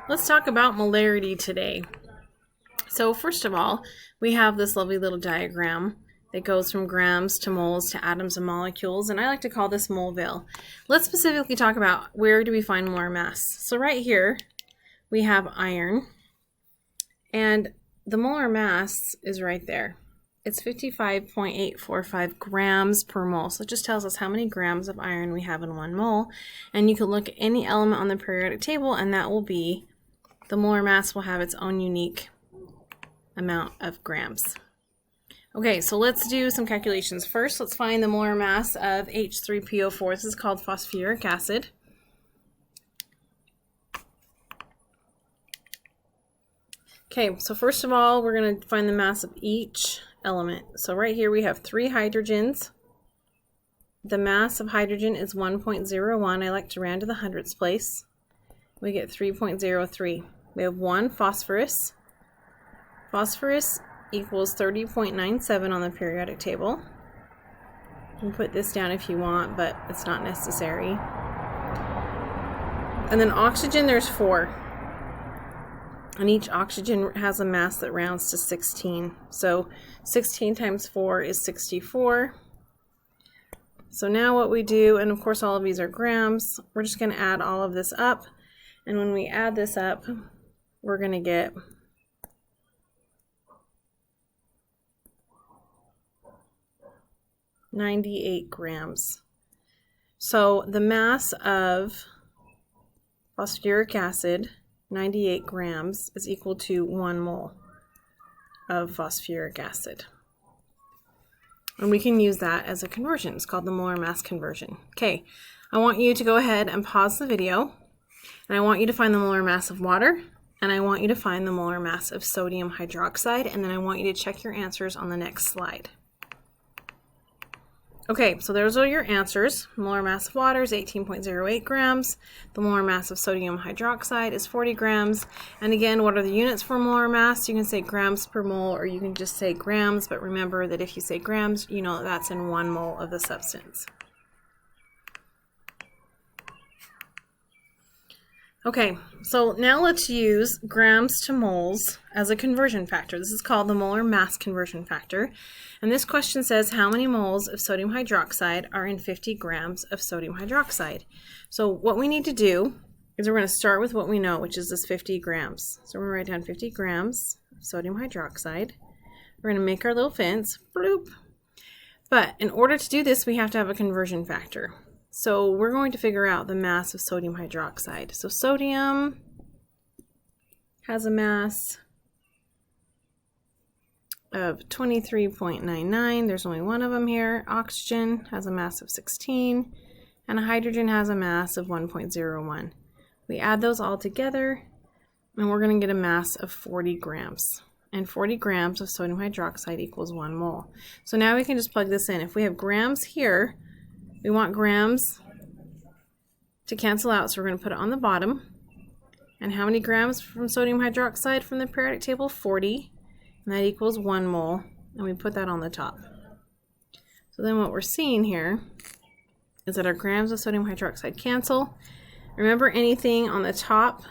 Let's talk about molarity today. So first of all, we have this lovely little diagram that goes from grams to moles to atoms and molecules, and I like to call this moleville. Let's specifically talk about where do we find molar mass. So right here we have iron, and the molar mass is right there. It's 55.845 grams per mole. So it just tells us how many grams of iron we have in 1 mole. And you can look at any element on the periodic table, and that will be, the molar mass will have its own unique amount of grams. Okay, so let's do some calculations. First, let's find the molar mass of H3PO4. This is called phosphoric acid. Okay, so first of all, we're going to find the mass of each element. So right here we have 3 hydrogens. The mass of hydrogen is 1.01. I like to round to the hundredths place. We get 3.03. We have 1 phosphorus. Phosphorus equals 30.97 on the periodic table. You can put this down if you want, but it's not necessary. And then oxygen, there's 4. And each oxygen has a mass that rounds to 16. So 16 times 4 is 64. So now what we do, and of course all of these are grams, we're just going to add all of this up. And when we add this up, we're going to get 98 grams. So the mass of phosphoric acid, 98 grams, is equal to 1 mole of phosphoric acid. And we can use that as a conversion. It's called the molar mass conversion. Okay, I want you to go ahead and pause the video, and I want you to find the molar mass of water, and I want you to find the molar mass of sodium hydroxide, and then I want you to check your answers on the next slide. Okay, so those are your answers. Molar mass of water is 18.08 grams. The molar mass of sodium hydroxide is 40 grams. And again, what are the units for molar mass? You can say grams per mole, or you can just say grams, but remember that if you say grams, you know that's in 1 mole of the substance. Okay, so now let's use grams to moles as a conversion factor. This is called the molar mass conversion factor. And this question says how many moles of sodium hydroxide are in 50 grams of sodium hydroxide. So what we need to do is we're going to start with what we know, which is this 50 grams. So we're going to write down 50 grams of sodium hydroxide. We're going to make our little fence, bloop. But in order to do this, we have to have a conversion factor. So we're going to figure out the mass of sodium hydroxide. So sodium has a mass of 23.99. There's only one of them here. Oxygen has a mass of 16, and hydrogen has a mass of 1.01. We add those all together, and we're going to get a mass of 40 grams. And 40 grams of sodium hydroxide equals 1 mole. So now we can just plug this in. If we have grams here, we want grams to cancel out, so we're going to put it on the bottom. And how many grams from sodium hydroxide from the periodic table? 40. And that equals 1 mole. And we put that on the top. So then what we're seeing here is that our grams of sodium hydroxide cancel. Remember, anything on the top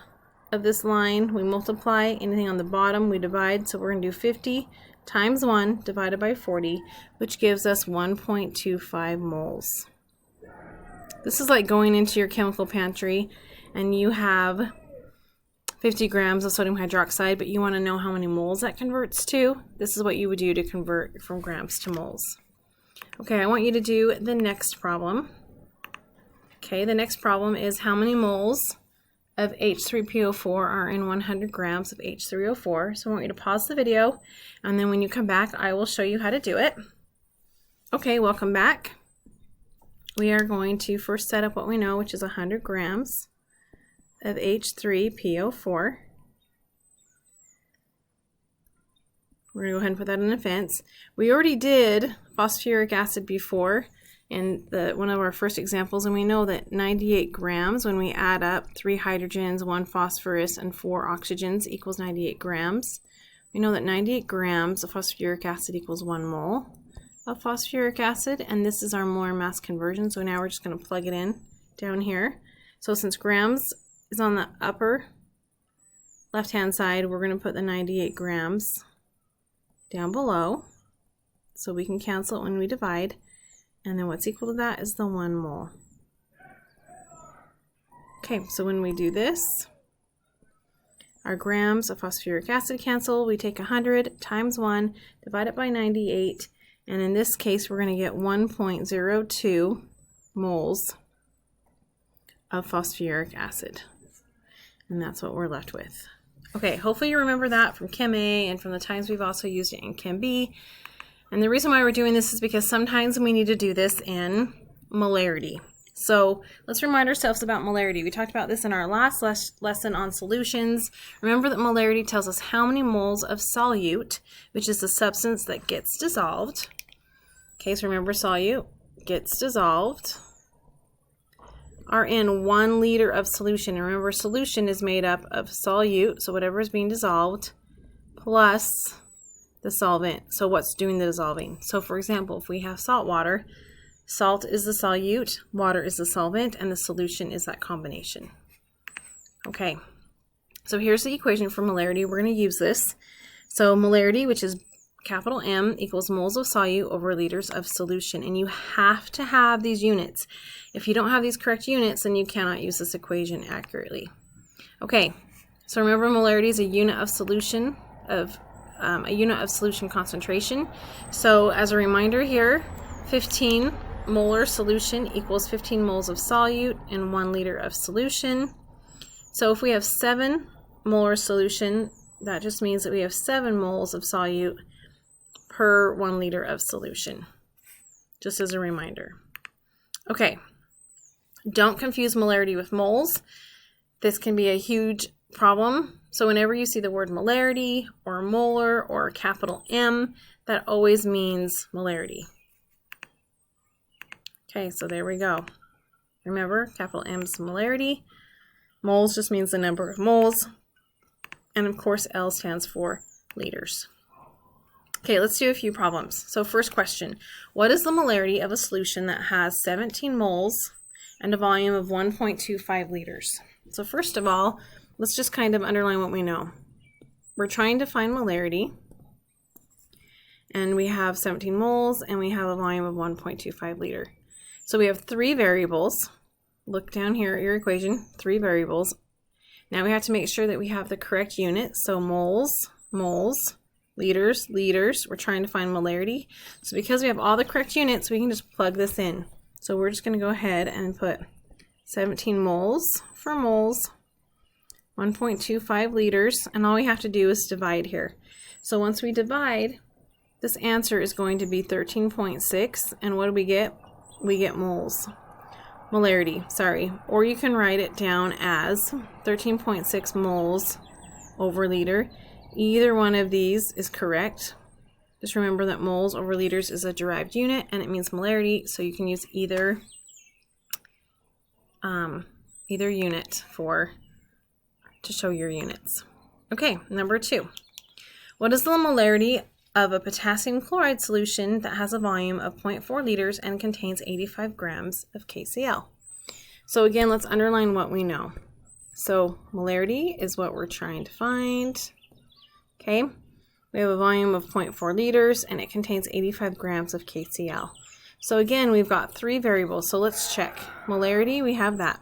of this line we multiply, anything on the bottom we divide. So we're going to do 50 times 1 divided by 40, which gives us 1.25 moles. This is like going into your chemical pantry and you have 50 grams of sodium hydroxide, but you want to know how many moles that converts to. This is what you would do to convert from grams to moles. Okay, I want you to do the next problem. Okay, the next problem is how many moles of H3PO4 are in 100 grams of H3O4. So I want you to pause the video, and then when you come back, I will show you how to do it. Okay, welcome back. We are going to first set up what we know, which is 100 grams of H3PO4. We're going to go ahead and put that in a fence. We already did phosphoric acid before in one of our first examples, and we know that 98 grams, when we add up 3 hydrogens, 1 phosphorus, and 4 oxygens, equals 98 grams. We know that 98 grams of phosphoric acid equals 1 mole of phosphoric acid, and this is our molar mass conversion. So now we're just going to plug it in down here. So since grams is on the upper left-hand side, we're going to put the 98 grams down below so we can cancel it when we divide. And then what's equal to that is the 1 mole. Okay, so when we do this, our grams of phosphoric acid cancel. We take 100 times 1, divide it by 98, and in this case we're going to get 1.02 moles of phosphoric acid. And that's what we're left with. Okay, hopefully you remember that from Chem A and from the times we've also used it in Chem B. And the reason why we're doing this is because sometimes we need to do this in molarity. So let's remind ourselves about molarity. We talked about this in our last lesson on solutions. Remember that molarity tells us how many moles of solute, which is the substance that gets dissolved. Okay, so remember solute gets dissolved, are in 1 liter of solution. And remember, solution is made up of solute, so whatever is being dissolved, plus the solvent, so what's doing the dissolving. So for example, if we have salt water, salt is the solute, water is the solvent, and the solution is that combination. Okay, so here's the equation for molarity. We're going to use this. So molarity, which is capital M, equals moles of solute over liters of solution. And you have to have these units. If you don't have these correct units, then you cannot use this equation accurately. Okay, so remember molarity is a unit of solution concentration. So as a reminder here, 15 molar solution equals 15 moles of solute in 1 liter of solution. So if we have 7 molar solution, that just means that we have 7 moles of solute per 1 liter of solution, just as a reminder. Okay, don't confuse molarity with moles. This can be a huge problem. So whenever you see the word molarity or molar or capital M, that always means molarity. Okay, so there we go. Remember, capital M is molarity. Moles just means the number of moles. And of course, L stands for liters. Okay, let's do a few problems. So first question, what is the molarity of a solution that has 17 moles and a volume of 1.25 liters? So first of all, let's just kind of underline what we know. We're trying to find molarity, and we have 17 moles, and we have a volume of 1.25 liter. So we have 3 variables. Look down here at your equation, 3 variables. Now we have to make sure that we have the correct unit. So moles, moles, liters, liters. We're trying to find molarity. So because we have all the correct units, we can just plug this in. So we're just going to go ahead and put 17 moles for moles, 1.25 liters, and all we have to do is divide here. So once we divide, this answer is going to be 13.6, and what do we get? We get moles. Molarity, sorry. Or you can write it down as 13.6 moles over liter. Either one of these is correct. Just remember that moles over liters is a derived unit, and it means molarity, so you can use either unit to show your units. Okay, number 2. What is the molarity of a potassium chloride solution that has a volume of 0.4 liters and contains 85 grams of KCl? So again, let's underline what we know. So molarity is what we're trying to find. Okay, we have a volume of 0.4 liters and it contains 85 grams of KCl. So again, we've got 3 variables, so let's check. Molarity, we have that.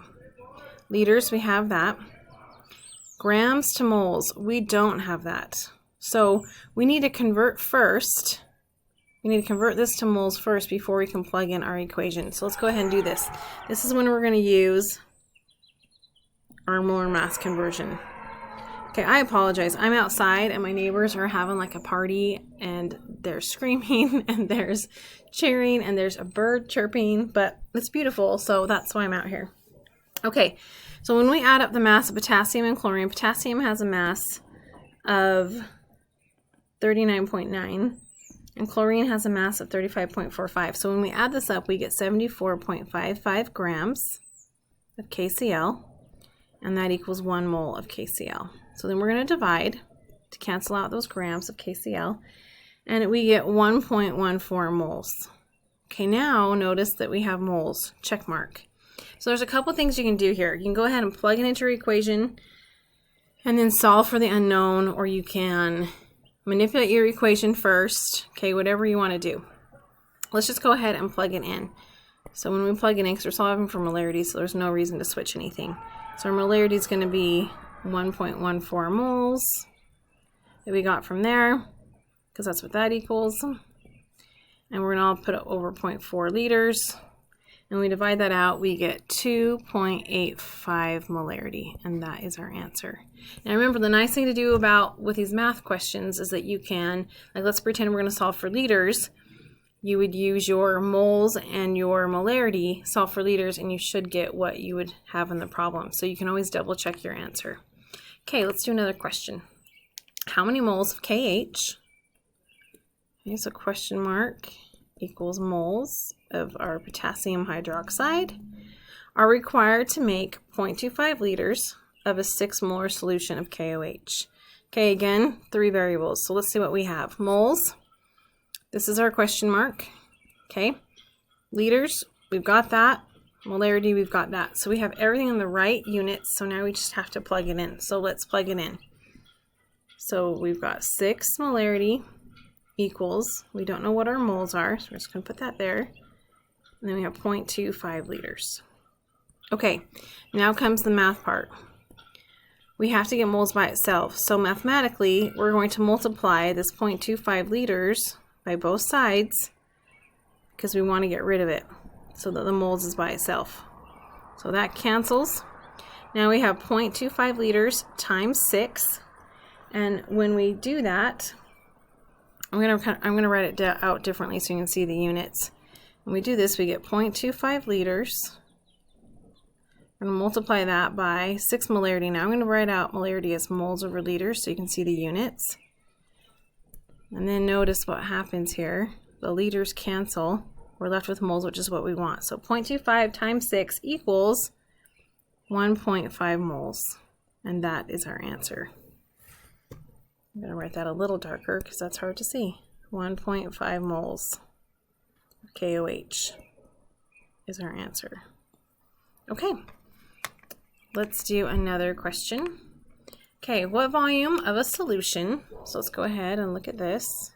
Liters, we have that. Grams to moles, we don't have that. So we need to convert first. We need to convert this to moles first before we can plug in our equation. So let's go ahead and do this. This is when we're going to use our molar mass conversion. Okay, I apologize. I'm outside and my neighbors are having like a party and they're screaming and there's cheering and there's a bird chirping, but it's beautiful, so that's why I'm out here. Okay, so when we add up the mass of potassium and chlorine, potassium has a mass of 39.9 and chlorine has a mass of 35.45. So when we add this up, we get 74.55 grams of KCl, and that equals 1 mole of KCl. So then we're going to divide to cancel out those grams of KCl, and we get 1.14 moles. Okay, now notice that we have moles, check mark. So there's a couple things you can do here. You can go ahead and plug it into your equation, and then solve for the unknown, or you can manipulate your equation first. Okay, whatever you want to do. Let's just go ahead and plug it in. So when we plug it in, because we're solving for molarity, so there's no reason to switch anything. So our molarity is going to be 1.14 moles that we got from there, because that's what that equals. And we're going to put it over 0.4 liters. And we divide that out, we get 2.85 molarity, and that is our answer. And remember, the nice thing to do with these math questions is that you can, like, let's pretend we're going to solve for liters. You would use your moles and your molarity, solve for liters, and you should get what you would have in the problem. So you can always double check your answer. Okay, let's do another question. How many moles of KH, here's a question mark, equals moles of our potassium hydroxide, are required to make 0.25 liters of a 6 molar solution of KOH. Okay, again, 3 variables. So let's see what we have. Moles, this is our question mark. Okay, liters, we've got that. Molarity, we've got that. So we have everything in the right units, so now we just have to plug it in. So let's plug it in. So we've got 6 molarity equals, we don't know what our moles are, so we're just going to put that there. And then we have 0.25 liters. Okay, now comes the math part. We have to get moles by itself. So mathematically, we're going to multiply this 0.25 liters by both sides because we want to get rid of it so that the moles is by itself. So that cancels. Now we have 0.25 liters times 6. And when we do that, I'm gonna write it out differently so you can see the units. When we do this, we get 0.25 liters. We're gonna multiply that by 6 molarity. Now I'm gonna write out molarity as moles over liters so you can see the units. And then notice what happens here. The liters cancel. We're left with moles, which is what we want. So 0.25 times 6 equals 1.5 moles. And that is our answer. I'm going to write that a little darker because that's hard to see. 1.5 moles of KOH is our answer. Okay, let's do another question. Okay, what volume of a solution, so let's go ahead and look at this.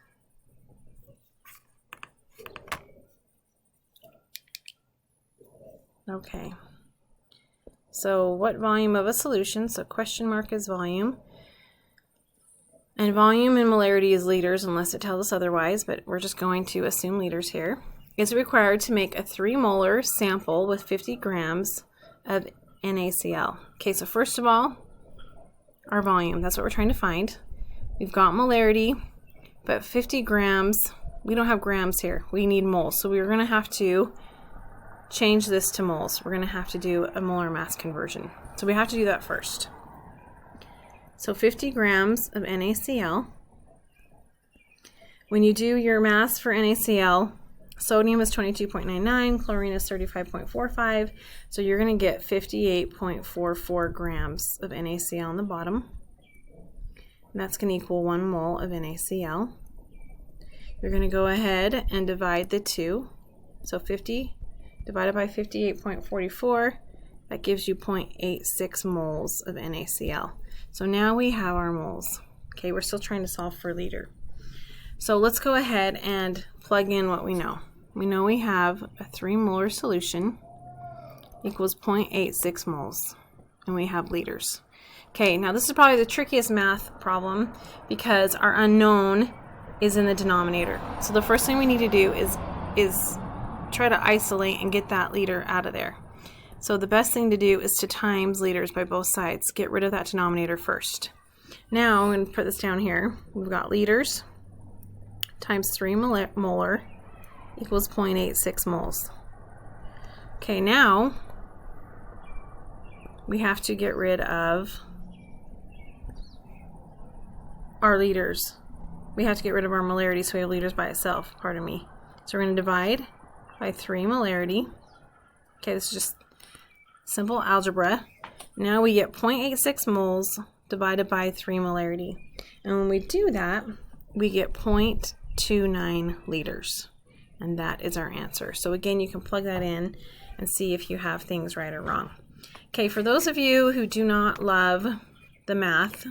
Okay, so what volume of a solution, so question mark is volume. And volume and molarity is liters unless it tells us otherwise, but we're just going to assume liters here. Is required to make a 3 molar sample with 50 grams of NaCl. Okay, so first of all, our volume, that's what we're trying to find. We've got molarity, but 50 grams, we don't have grams here. We need moles, so we're going to have to change this to moles. We're going to have to do a molar mass conversion. So we have to do that first. So 50 grams of NaCl. When you do your mass for NaCl, sodium is 22.99, chlorine is 35.45, so you're going to get 58.44 grams of NaCl on the bottom. And that's going to equal 1 mole of NaCl. You're going to go ahead and divide the 2. So 50 divided by 58.44, that gives you 0.86 moles of NaCl. So now we have our moles. Okay, we're still trying to solve for liter. So let's go ahead and plug in what we know. We know we have a 3 molar solution equals 0.86 moles, and we have liters. Okay, now this is probably the trickiest math problem because our unknown is in the denominator. So the first thing we need to do is try to isolate and get that liter out of there. So the best thing to do is to times liters by both sides. Get rid of that denominator first. Now I'm going to put this down here. We've got liters times 3 molar equals 0.86 moles. Okay, now we have to get rid of our liters. We have to get rid of our molarity so we have liters by itself, pardon me. So we're going to divide by 3 molarity. Okay, this is just simple algebra. Now we get 0.86 moles divided by 3 molarity. And when we do that, we get 0.29 liters. And that is our answer. So again, you can plug that in and see if you have things right or wrong. Okay, for those of you who do not love the math.